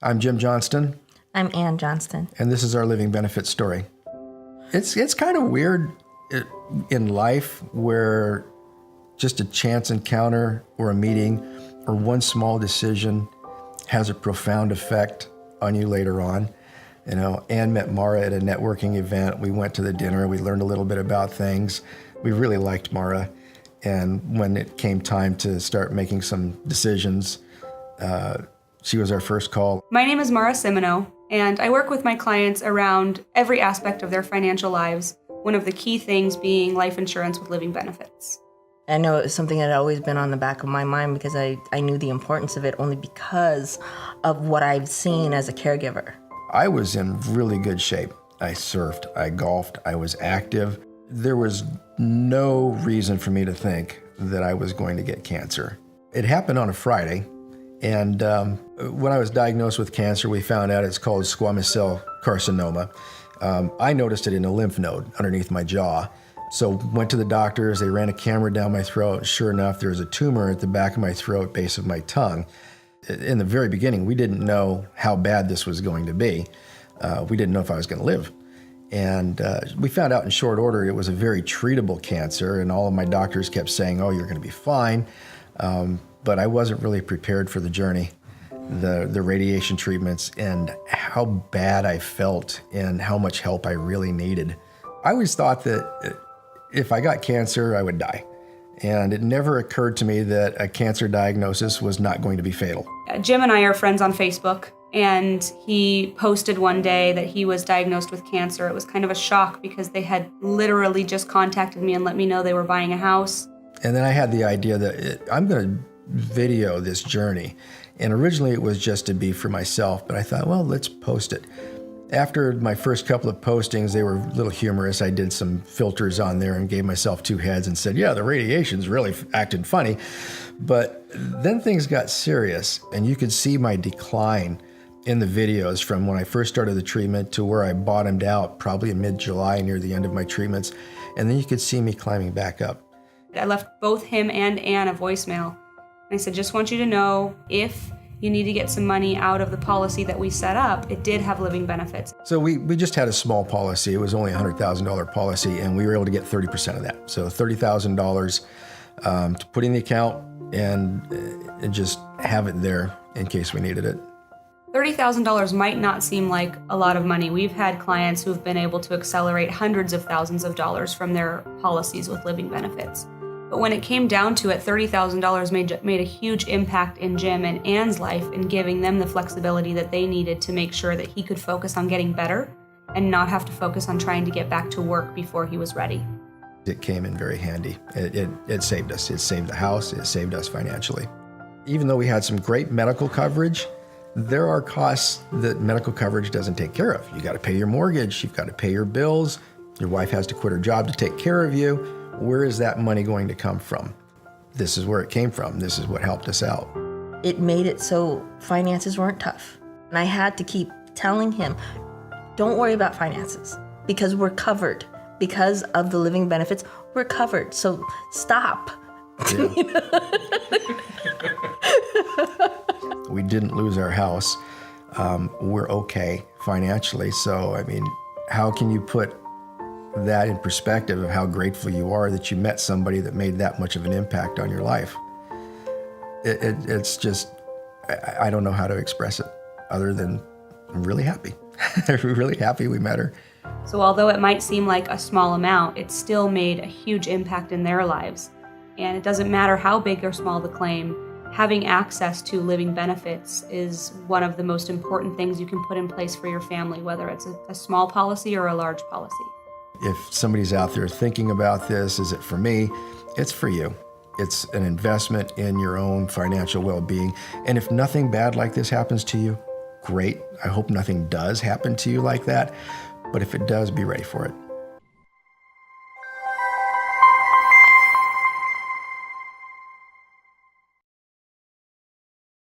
I'm Jim Johnston. I'm Ann Johnston. And this is our living benefit story. It's kind of weird in life where just a chance encounter or a meeting or one small decision has a profound effect on you later on. You know, Ann met Mara at a networking event. We went to the dinner. We learned a little bit about things. We really liked Mara. And when it came time to start making some decisions, she was our first call. My name is Mara Simino, and I work with my clients around every aspect of their financial lives, one of the key things being life insurance with living benefits. I know it was something that had always been on the back of my mind because I knew the importance of it only because of what I've seen as a caregiver. I was in really good shape. I surfed, I golfed, I was active. There was no reason for me to think that I was going to get cancer. It happened on a Friday, and when I was diagnosed with cancer, we found out it's called squamous cell carcinoma. I noticed it in a lymph node underneath my jaw. So went to the doctors, they ran a camera down my throat. Sure enough, there was a tumor at the back of my throat, base of my tongue. In the very beginning, we didn't know how bad this was going to be. We didn't know if I was going to live. And we found out in short order it was a very treatable cancer, and all of my doctors kept saying, oh, you're going to be fine. But I wasn't really prepared for the journey, the radiation treatments, and how bad I felt and how much help I really needed. I always thought that if I got cancer, I would die. And it never occurred to me that a cancer diagnosis was not going to be fatal. Jim and I are friends on Facebook, and he posted one day that he was diagnosed with cancer. It was kind of a shock because they had literally just contacted me and let me know they were buying a house. And then I had the idea that I'm going to video this journey. And originally it was just to be for myself, but I thought, well, let's post it. After my first couple of postings, they were a little humorous. I did some filters on there and gave myself two heads and said, yeah, the radiation's really acted funny. But then things got serious, and you could see my decline in the videos from when I first started the treatment to where I bottomed out probably in mid-July near the end of my treatments. And then you could see me climbing back up. I left both him and Ann a voicemail. I said, just want you to know if you need to get some money out of the policy that we set up, it did have living benefits. So we just had a small policy. It was only a $100,000 policy, and we were able to get 30% of that. So $30,000 to put in the account and just have it there in case we needed it. $30,000 might not seem like a lot of money. We've had clients who've been able to accelerate hundreds of thousands of dollars from their policies with living benefits. But when it came down to it, $30,000 made a huge impact in Jim and Ann's life in giving them the flexibility that they needed to make sure that he could focus on getting better and not have to focus on trying to get back to work before he was ready. It came in very handy. It saved us. It saved the house. It saved us financially. Even though we had some great medical coverage, there are costs that medical coverage doesn't take care of. You got to pay your mortgage. You've got to pay your bills. Your wife has to quit her job to take care of you. Where is that money going to come from? This is where it came from. This is what helped us out. It made it so finances weren't tough. And I had to keep telling him, don't worry about finances because we're covered. Because of the living benefits, we're covered. So stop. Yeah. We didn't lose our house. We're okay financially. So, I mean, how can you put that in perspective of how grateful you are that you met somebody that made that much of an impact on your life? It's just, I don't know how to express it other than I'm really happy. We're really happy we met her. So although it might seem like a small amount, it still made a huge impact in their lives. And it doesn't matter how big or small the claim, having access to living benefits is one of the most important things you can put in place for your family, whether it's a small policy or a large policy. If somebody's out there thinking about this, is it for me? It's for you. It's an investment in your own financial well-being. And if nothing bad like this happens to you, great. I hope nothing does happen to you like that. But if it does, be ready for it.